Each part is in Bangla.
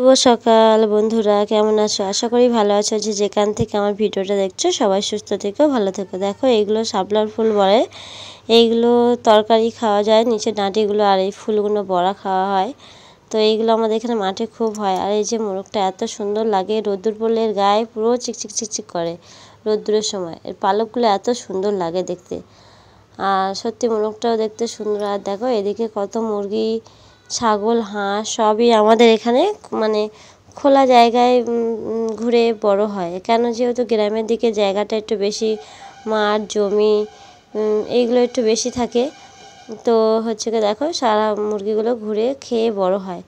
শুভ সকাল বন্ধুরা, কেমন আছো? আশা করি ভালো আছো। যেখান থেকে আমার ভিডিওটা দেখছো সবাই সুস্থ থেকো, ভালো থেকো। দেখো এইগুলো শাপলার ফুল বলে, এইগুলো তরকারি খাওয়া যায়, নিচে ডাঁটিগুলো, আর এই ফুলগুলো বড়া খাওয়া হয়। তো এইগুলো আমাদের এখানে মাঠে খুব হয়। আর এই যে মোরগটা এত সুন্দর লাগে, রোদ্দুর পড়লে এর গায়ে পুরো চিকচিক চিকচিক করে রোদ্দুরের সময়। এর পালকগুলো এত সুন্দর লাগে দেখতে, আর সত্যি মোরগটাও দেখতে সুন্দর। আর দেখো এদিকে কত মুরগি, ছাগল, হাঁস সবই আমাদের এখানে মানে খোলা জায়গায় ঘুরে বড় হয়। কেন, যেহেতু গ্রামের দিকে জায়গাটা একটু বেশি, মাঠ জমি এইগুলো একটু বেশি থাকে। তো হচ্ছে কি দেখো সারা মুরগিগুলো ঘুরে খেয়ে বড় হয়।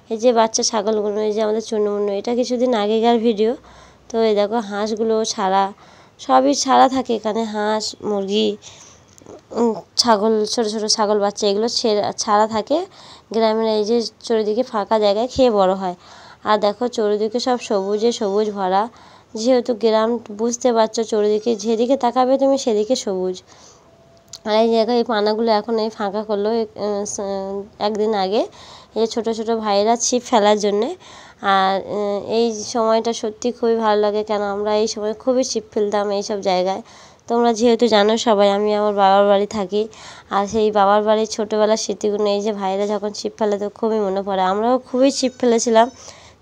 এই যে বাচ্চা ছাগলগুলো, এই যে আমাদের চুন্নমুন্নু, এটা কিছুদিন আগেকার ভিডিও। তো এই দেখো হাঁসগুলো ছাড়া, সবই ছাড়া থাকে এখানে, হাঁস মুরগি ছাগল, ছোট ছোট ছাগল বাচ্চা, এগুলো ছাড়া থাকে গ্রামের। এই যে চারিদিকে ফাঁকা জায়গায় খেয়ে বড় হয়। আর দেখো চারিদিকে সব সবুজে সবুজ ভরা, যেহেতু গ্রাম বুঝতে পারছো, চারিদিকে যেদিকে তাকাবে তুমি সেদিকে সবুজ। আর এই জায়গায় এই পানাগুলো এখন এই ফাঁকা করলো একদিন আগে, এই ছোট ছোট ভাইয়েরা ছিপ ফেলার জন্যে। আর এই সময়টা সত্যি খুবই ভালো লাগে, কেন আমরা এই সময় খুবই ছিপ ফেলতাম এইসব জায়গায়। তোমরা যেহেতু জানো সবাই, আমি আমার বাবার বাড়ি থাকি, আর সেই বাবার বাড়ির ছোটোবেলার স্মৃতিগুলো এই যে ভাইরা যখন ছিপ ফেলে তো খুবই মনে পড়ে। আমরাও খুবই ছিপ ফেলেছিলাম,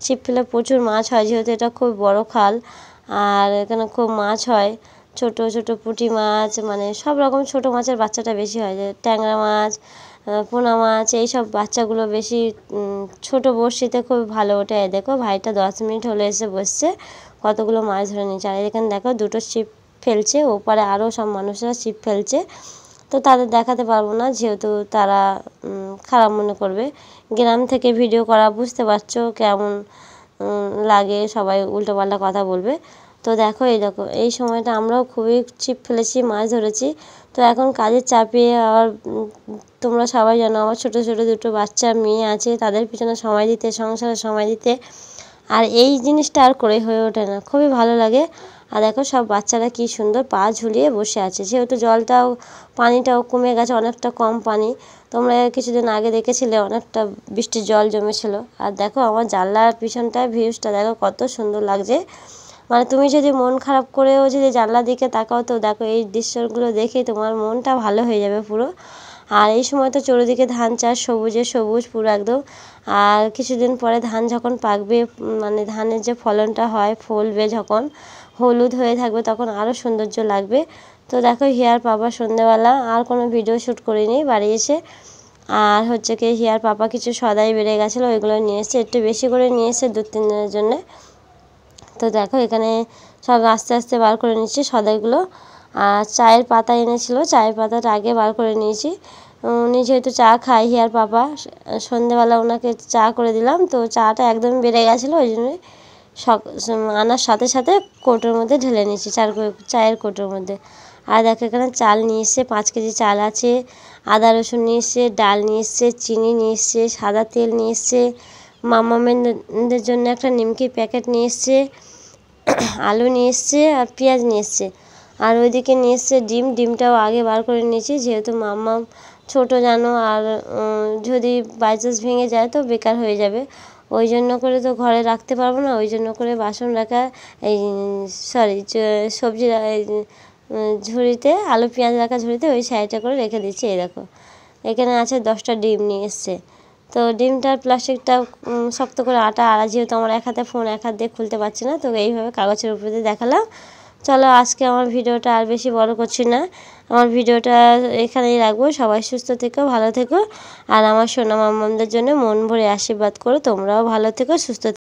ছিপ ফেলে প্রচুর মাছ হয়, যেহেতু এটা খুব বড় খাল, আর এখানে খুব মাছ হয়, ছোট ছোট পুঁটি মাছ, মানে সব রকম ছোট মাছের বাচ্চাটা বেশি হয়, যে ট্যাংরা মাছ, পোনা মাছ, এইসব বাচ্চাগুলো বেশি ছোট বড়শিতে খুব ভালো ওঠে। দেখো ভাইটা 10 মিনিট হলে এসে বসছে, কতগুলো মাছ ধরে নিচ্ছে। আর এখানে দেখো দুটো ছিপ ফেলছে, ওপারে আরও সব মানুষরা ছিপ ফেলছে। তো তাদের দেখাতে পারবো না, যেহেতু তারা খারাপ মনে করবে। গ্রাম থেকে ভিডিও করা, বুঝতে পারছো কেমন লাগে, সবাই উল্টোপাল্টা কথা বলবে। তো দেখো এই সময়টা আমরাও খুবই ছিপ ফেলেছি, মাছ ধরেছি। তো এখন কাজের চাপে আবার তোমরা সবাই জানো আমার ছোটো ছোটো দুটো বাচ্চা মেয়ে আছে, তাদের পিছনে সময় দিতে, সংসারে সময় দিতে, আর এই জিনিসটা আর করে হয়ে ওঠে না, খুবই ভালো লাগে। আর দেখো সব বাচ্চারা কি সুন্দর পা ঝুলিয়ে বসে আছে, যেহেতু জলটাও পানিটাও কমে গেছে, অনেকটা কম পানি। তোমরা কিছুদিন আগে দেখেছিলে অনেকটা বৃষ্টির জল জমেছিল। আর দেখো আমার জানলার পিছনটায় ভিউজটা দেখো কত সুন্দর লাগছে, মানে তুমি যদি মন খারাপ করেও যদি জানলার দিকে তাকাও, তো দেখো এই দৃশ্যগুলো দেখেই তোমার মনটা ভালো হয়ে যাবে পুরো। আর এই সময় তো চারিদিকে ধান চাষ, সবুজে সবুজ পুরো একদম। আর কিছুদিন পরে ধান যখন পাকবে, মানে ধানের যে ফলনটা হয়, ফলবে যখন, হলুদ হয়ে থাকবে, তখন আরও সৌন্দর্য লাগবে। তো দেখো হিয়ার পাপা সন্ধ্যেবেলা আর কোনো ভিডিও শ্যুট করিনি বাড়ি এসে। আর হচ্ছে কি হিয়ার পাপা কিছু সদাই বেড়ে গেছিলো, ওইগুলো নিয়ে এসে, একটু বেশি করে নিয়ে এসে 2-3 দিনের জন্যে। তো দেখো এখানে সব আস্তে আস্তে বার করে নিচ্ছি সদাইগুলো। আর চায়ের পাতা এনেছিল, চায়ের পাতাটা আগে বার করে নিয়েছি। উনি যেহেতু চা খায় হিয়ার পাপা, সন্ধেবেলা ওনাকে চা করে দিলাম, তো চাটা একদমই বেড়ে গেছিলো, ওই জন্যই আনার সাথে সাথে কৌটোর মধ্যে ঢেলে নিয়েছি, চায়ের কৌটোর মধ্যে। আর দেখো এখানে চাল নিয়ে এসছে, 5 কেজি চাল আছে, আদা রসুন নিয়ে এসছে, ডাল নিয়ে এসছে, চিনি নিয়ে এসছে, সাদা তেল নিয়ে এসছে, মামামেনদের জন্য একটা নিমকির প্যাকেট নিয়ে এসছে, আলু নিয়ে এসছে, আর পেঁয়াজ নিয়ে এসছে। আর ওইদিকে নিয়ে এসছে ডিমটাও আগে বার করে নিয়েছি, যেহেতু মাম্মাম ছোটো জানো, আর যদি বাই চান্স ভেঙে যায় তো বেকার হয়ে যাবে, ওই জন্য করে তো ঘরে রাখতে পারবো না, ওই জন্য করে বাসন রাখা, এই সবজি ঝুড়িতে, আলু পেঁয়াজ রাখা ঝুড়িতে ওই সাইডটা করে রেখে দিচ্ছি। এই দেখো এখানে আছে 10টা ডিম নিয়ে এসছে। তো ডিমটার প্লাস্টিকটা শক্ত করে আটা, আর যেহেতু আমার এক হাতে ফোন, এক হাত দিয়ে খুলতে পারছি না, তো এইভাবে কাগজের উপরে দিয়ে দেখালাম। চলো আজকে আমার ভিডিওটা আর বেশি বড় করছি না, আমার ভিডিওটা এখানেই রাখবো। সবাই সুস্থ থেকো, ভালো থেকো, আর আমার সোনা মাম্মামদের জন্য মন ভরে আশীর্বাদ করো। তোমরাও ভালো থেকো, সুস্থ থেকো।